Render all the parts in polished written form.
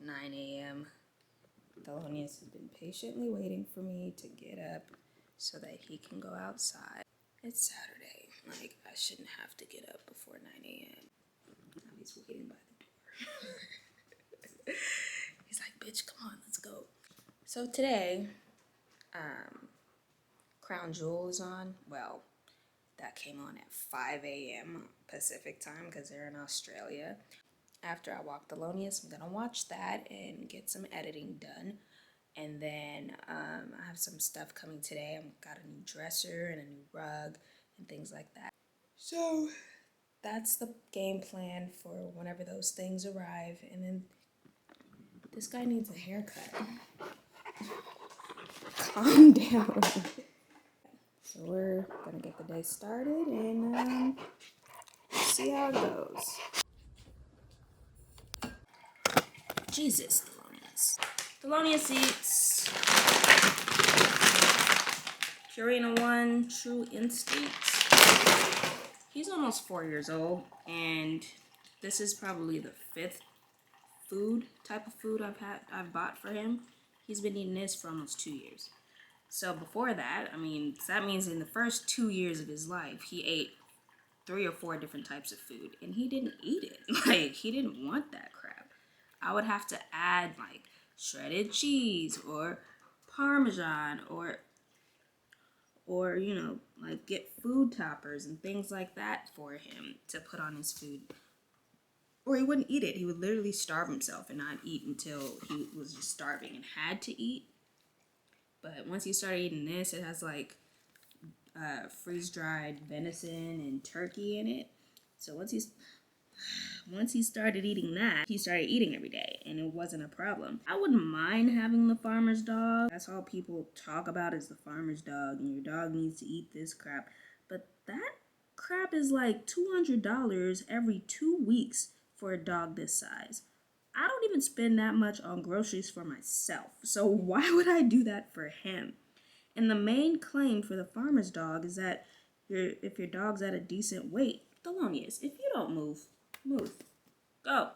9 a.m. Thelonious has been patiently waiting for me to get up so that he can go outside. It's Saturday. Like, I shouldn't have to get up before 9 a.m. Now he's waiting by the door. He's like, bitch, come on, let's go. So today, Crown Jewel is on. Well, that came on at 5 a.m. Pacific time because they're in Australia. After I walk Thelonious, I'm going to watch that and get some editing done. And then I have some stuff coming today. I've got a new dresser and a new rug and things like that. So that's the game plan for whenever those things arrive. And then this guy needs a haircut. Calm down. So we're going to get the day started and see how it goes. Jesus, Thelonious. Thelonious eats Purina One True Instincts. He's almost 4 years old, and this is probably the 5th type of food I've bought for him. He's been eating this for almost 2 years. So before that, I mean, that means in the first 2 years of his life, he ate 3 or 4 different types of food, and he didn't eat it. Like, he didn't want that crap. I would have to add, like, shredded cheese or Parmesan or you know, like, get food toppers and things like that for him to put on his food. Or he wouldn't eat it. He would literally starve himself and not eat until he was just starving and had to eat. But once he started eating this, it has, like, freeze-dried venison and turkey in it. So once he started eating that, he started eating every day, and it wasn't a problem. I wouldn't mind having the farmer's dog. That's all people talk about is the farmer's dog, and your dog needs to eat this crap. But that crap is like $200 every 2 weeks for a dog this size. I don't even spend that much on groceries for myself, so why would I do that for him? And the main claim for the farmer's dog is that if your dog's at a decent weight, Thelonious, if you don't move, go.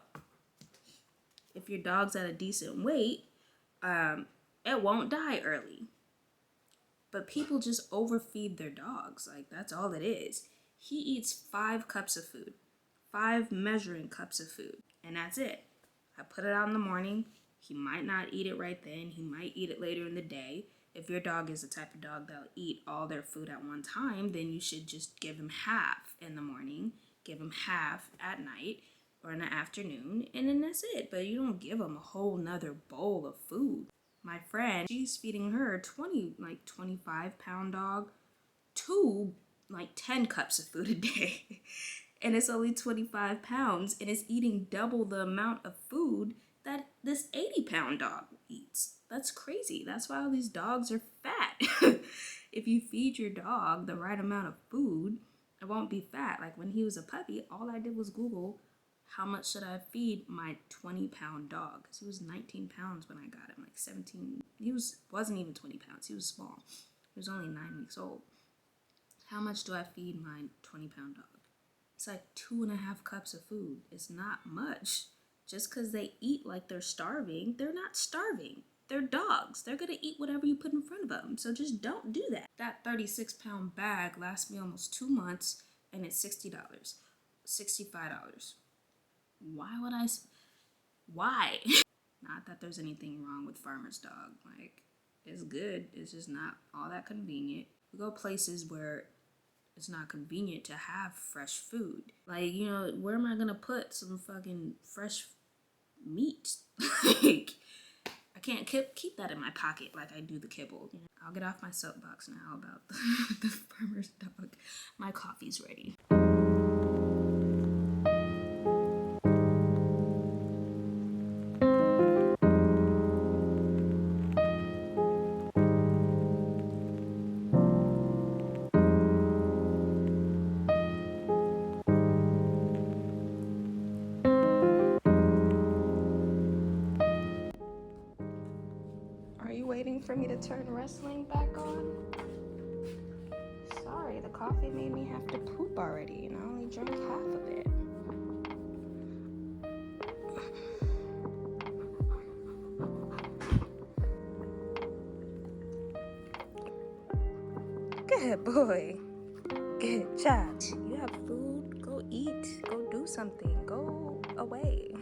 If your dog's at a decent weight, it won't die early. But people just overfeed their dogs. Like, that's all it is. He eats 5 cups of food, 5 measuring cups of food, and that's it. I put it out in the morning. He might not eat it right then. He might eat it later in the day. If your dog is the type of dog that'll eat all their food at one time, then you should just give him half in the morning, give him half at night or in the afternoon, and then that's it. But you don't give him a whole nother bowl of food. My friend, she's feeding her 25-pound dog 10 cups of food a day. And it's only 25 pounds, and it's eating double the amount of food that this 80-pound dog eats. That's crazy. That's why all these dogs are fat. If you feed your dog the right amount of food, it won't be fat. Like, when he was a puppy, all I did was Google, how much should I feed my 20-pound dog? Because he was 19 pounds when I got him, like 17. He wasn't even 20 pounds. He was small. He was only 9 weeks old. How much do I feed my 20-pound dog? It's like 2.5 cups of food. It's not much. Just because they eat like they're starving, they're not starving. They're dogs. They're going to eat whatever you put in front of them. So just don't do that. That 36-pound bag lasts me almost 2 months, and it's $60. $65. Why? Not that there's anything wrong with farmer's dog. Like, it's good. It's just not all that convenient. We go places where it's not convenient to have fresh food. Like, you know, where am I gonna put some fucking fresh meat? Like, I can't keep that in my pocket like I do the kibble. You know? I'll get off my soapbox now about the farmer's dog. My coffee's ready. Are you waiting for me to turn wrestling back on? Sorry, the coffee made me have to poop already, and I only drank half of it. Good boy. Good job. You have food. Go eat. Go do something. Go away.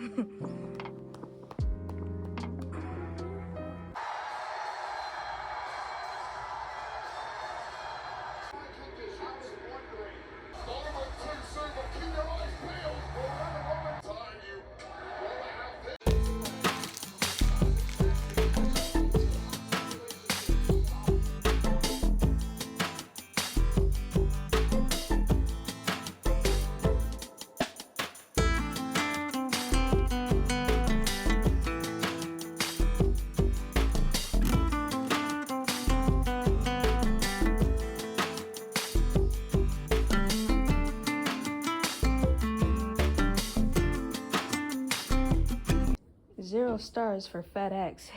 Zero stars for FedEx.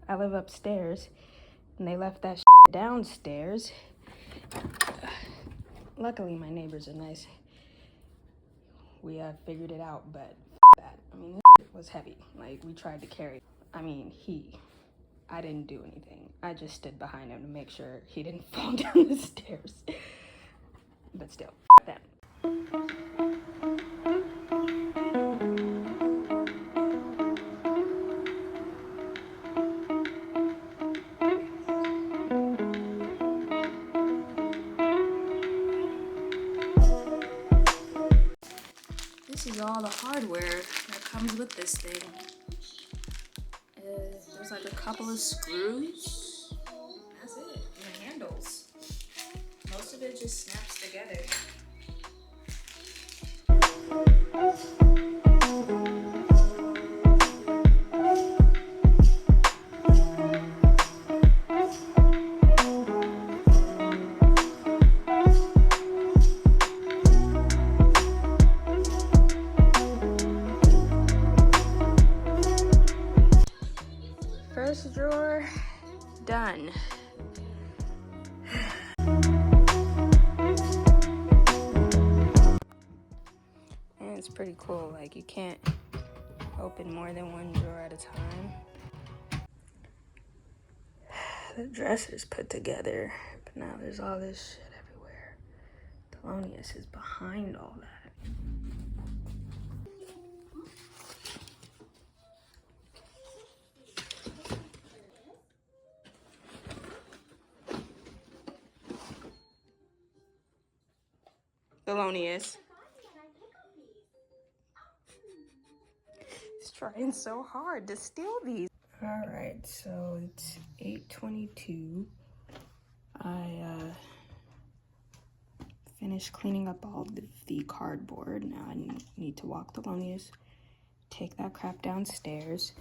I live upstairs, and they left that downstairs. Luckily, my neighbors are nice. We figured it out, but that. I mean, this was heavy. Like, we tried to carry. I mean, I didn't do anything. I just stood behind him to make sure he didn't fall down the stairs. But still, them. This is all the hardware that comes with this thing. There's like a couple of screws. That's it. And the handles. Most of it just snaps together. First drawer done. And it's pretty cool, like you can't open more than one drawer at a time. The dresser's put together, but now there's all this shit everywhere. Thelonious is behind all that. Thelonious. He's trying so hard to steal these. All right, so it's 8:22. I finished cleaning up all the cardboard. Now I need to walk Thelonious, take that crap downstairs.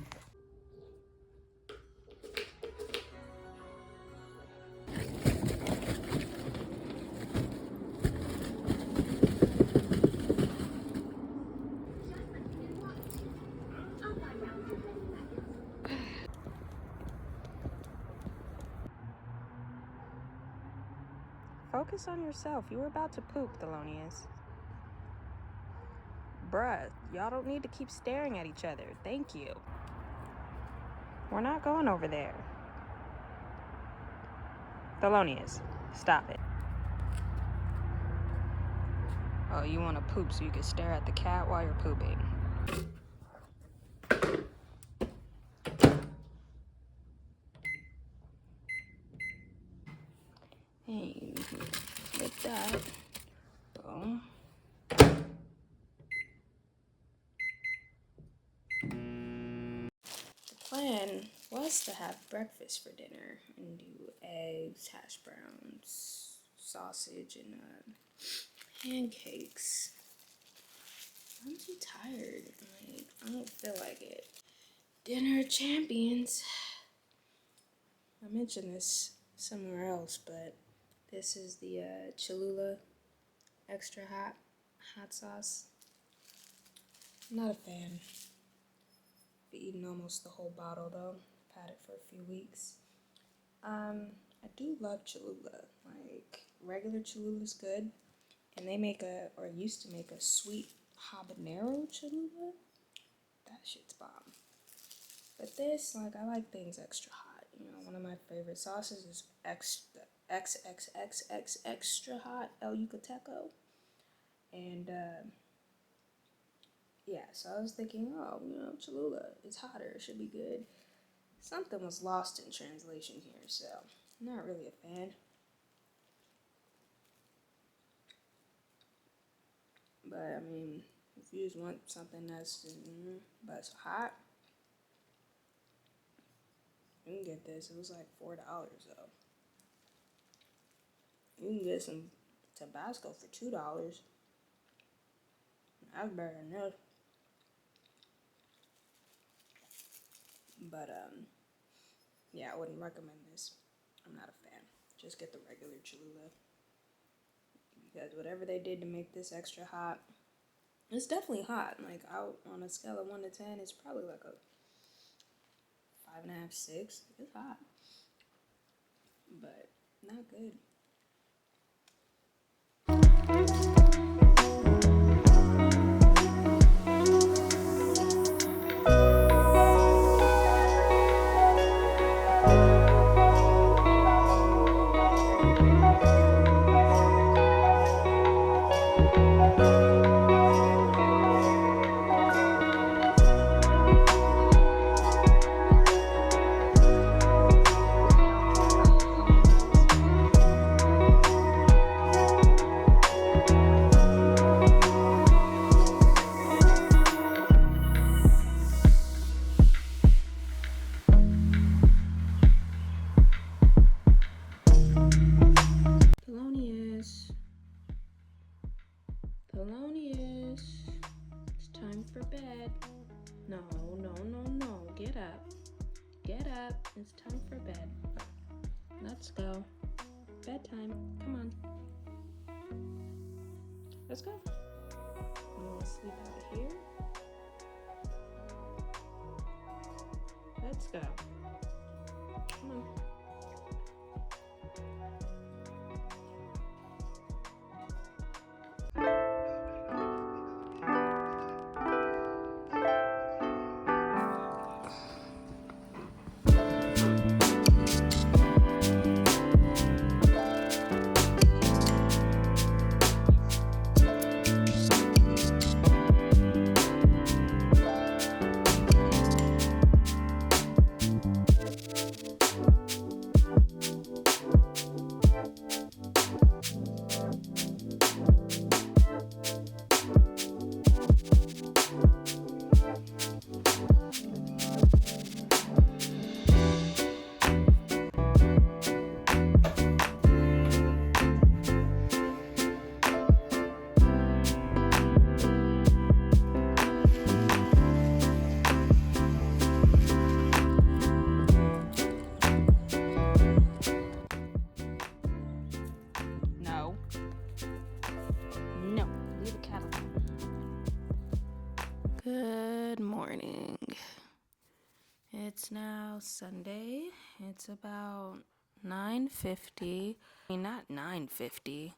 Focus on yourself. You were about to poop, Thelonious. Bruh, y'all don't need to keep staring at each other. Thank you. We're not going over there. Thelonious, stop it. Oh, you want to poop so you can stare at the cat while you're pooping. Hey, flip that. Boom. The plan was to have breakfast for dinner and do eggs, hash browns, sausage, and pancakes. I'm too tired. Like, I don't feel like it. Dinner champions. I mentioned this somewhere else, but this is the Cholula extra hot sauce. I'm not a fan. I've eaten almost the whole bottle though. I've had it for a few weeks. I do love Cholula. Like, regular Cholula's good, and they make or used to make a sweet habanero Cholula. That shit's bomb. But this, like, I like things extra hot. You know, one of my favorite sauces is XXXX extra hot El Yucateco. And yeah, so I was thinking, oh, Cholula, it's hotter, it should be good. Something was lost in translation here, so I'm not really a fan. But I mean, if you just want something that's but it's hot, you can get this. It was like $4 though. You can get some Tabasco for $2. That's better than this. But yeah, I wouldn't recommend this. I'm not a fan. Just get the regular Cholula. Because whatever they did to make this extra hot, it's definitely hot. Like, out on a scale of 1 to 10, it's probably like a 5.5, 6. It's hot. But not good. Polonius, it's time for bed. No, get up. Get up, it's time for bed. Let's go. Bedtime, come on. Let's go. You wanna sleep out here? Let's go. Come on. No, leave the cat alone. Good morning. It's now Sunday. It's about 9:50. I mean, not 9:50.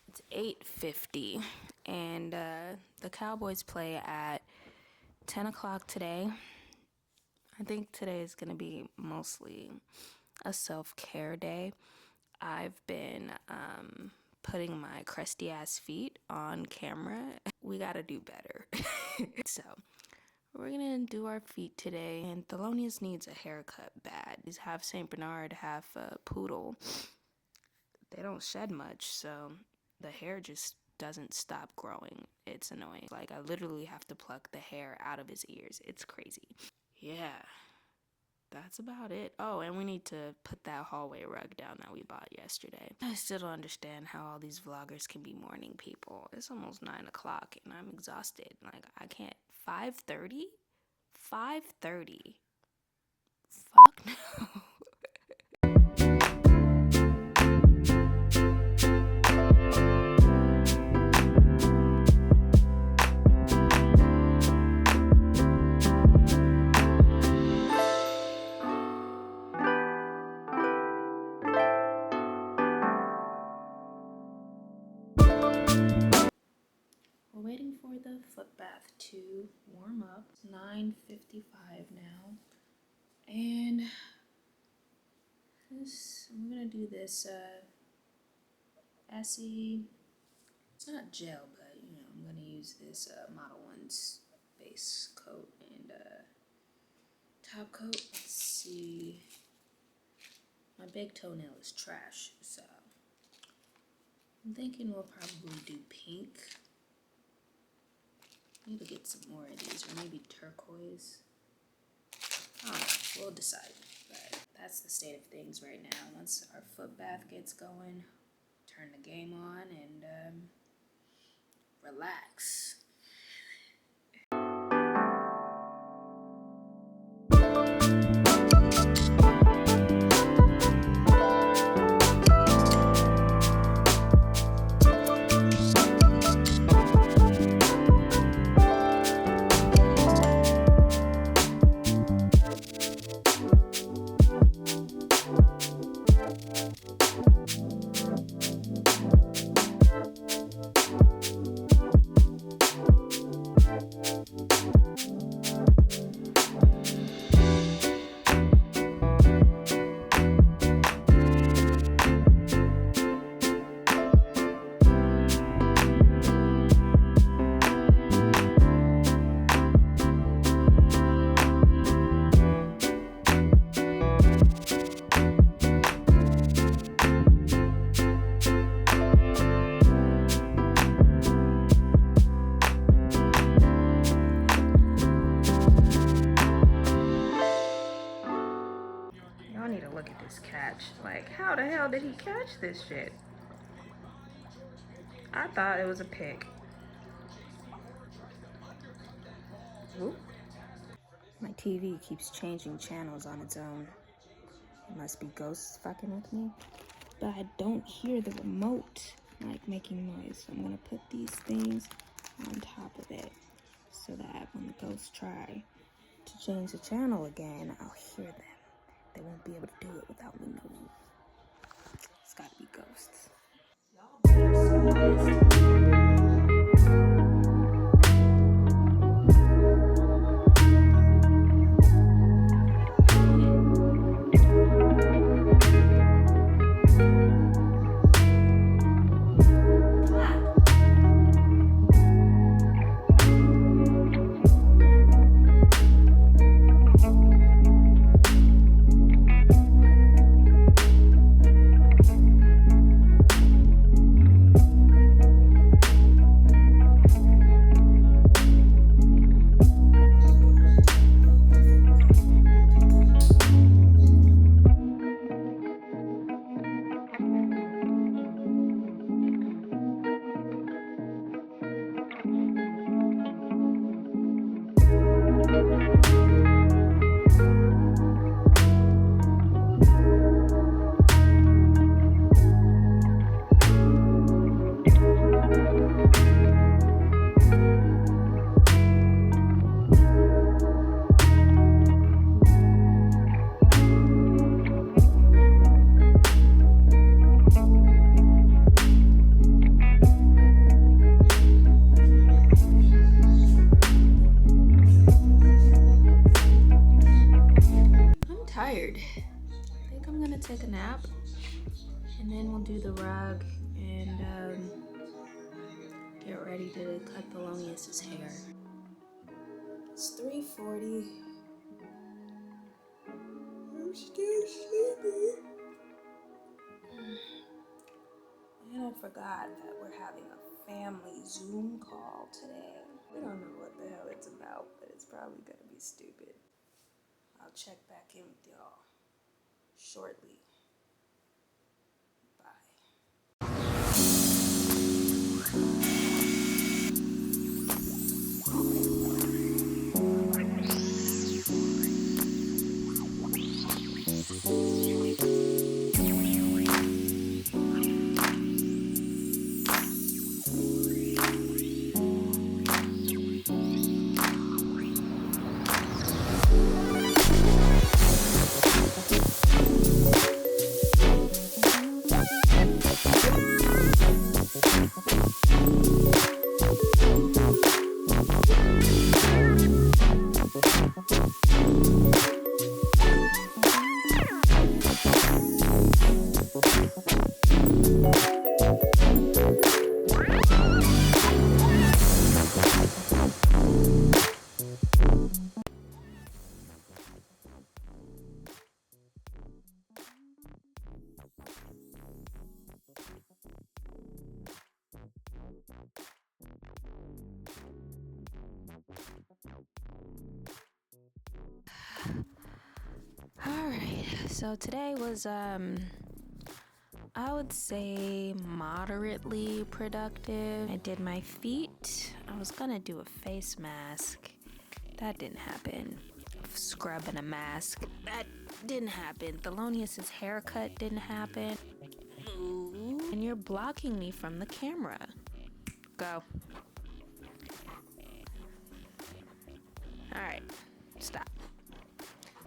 It's 8:50. And the Cowboys play at 10 o'clock today. I think today is going to be mostly a self-care day. I've been putting my crusty ass feet on camera. We gotta do better. So we're gonna do our feet today, and Thelonious needs a haircut bad. He's half Saint Bernard, half poodle. They don't shed much, so the hair just doesn't stop growing. It's annoying. Like, I literally have to pluck the hair out of his ears. It's crazy. Yeah. That's about it. Oh, and we need to put that hallway rug down that we bought yesterday. I still don't understand how all these vloggers can be morning people. It's almost 9 o'clock and I'm exhausted. Like, I can't. 5:30? 5:30. Fuck no. We're waiting for the foot bath to warm up. It's 9:55 now. And I'm gonna do this Essie. It's not gel, but you know, I'm gonna use this Model 1's base coat and top coat. Let's see. My big toenail is trash, so I'm thinking we'll probably do pink. Need to get some more of these, or maybe turquoise. I don't know, we'll decide. But that's the state of things right now. Once our foot bath gets going, turn the game on and relax. Y'all need to look at this catch. Like, how the hell did he catch this shit? I thought it was a pig. Whoop. My TV keeps changing channels on its own. It must be ghosts fucking with me. But I don't hear the remote like making noise. So I'm gonna put these things on top of it so that when the ghosts try to change the channel again, I'll hear them. They won't be able to do it without me knowing. It's gotta be ghosts. Tired. I think I'm gonna take a nap and then we'll do the rug and get ready to cut Thelonious' hair. It's 3:40. I'm still sleepy. And I forgot that we're having a family Zoom call today. We don't know what the hell it's about, but it's probably gonna be stupid. I'll check back in with y'all shortly. Alright, so today was I would say moderately productive. I did my feet. I was gonna do a face mask. That didn't happen. Scrub and a mask. That didn't happen. Thelonious' haircut didn't happen. Ooh. And you're blocking me from the camera. Go. Alright, stop.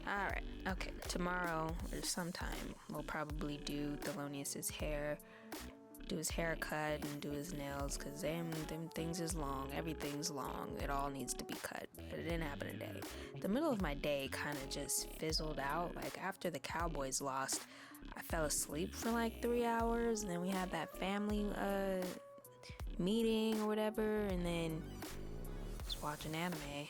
Alright, okay. Tomorrow or sometime we'll probably do Thelonious' hair, do his haircut and do his nails, cause them things is long. Everything's long. It all needs to be cut. But it didn't happen today. The middle of my day kind of just fizzled out. Like after the Cowboys lost, I fell asleep for like 3 hours, and then we had that family meeting or whatever, and then was watching anime.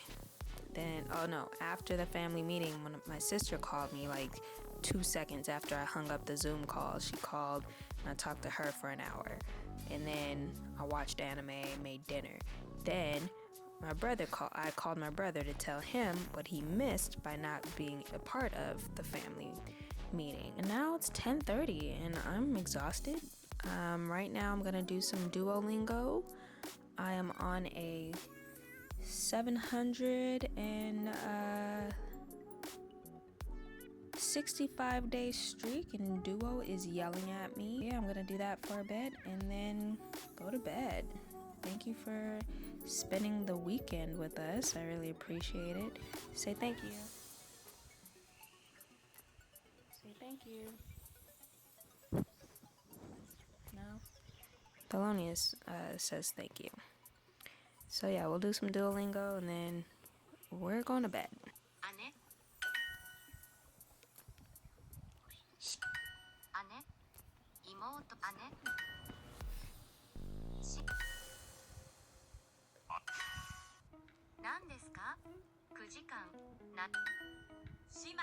Then, oh no, after the family meeting, when my sister called me like 2 seconds after I hung up the Zoom call, she called and I talked to her for an hour. And then I watched anime, made dinner. Then my brother I called my brother to tell him what he missed by not being a part of the family meeting. And now it's 10:30 and I'm exhausted. Right now I'm gonna do some Duolingo. I am on a 765-day streak, and Duo is yelling at me. Yeah, I'm gonna do that for a bit and then go to bed. Thank you for spending the weekend with us. I really appreciate it. Say thank you. Say thank you. No? Thelonious says thank you. So yeah, we'll do some Duolingo and then we're going to bed. Anne? Anne? Imoto Anne? 何ですか? 9時間な姉妹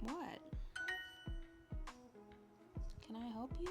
What? Can I help you?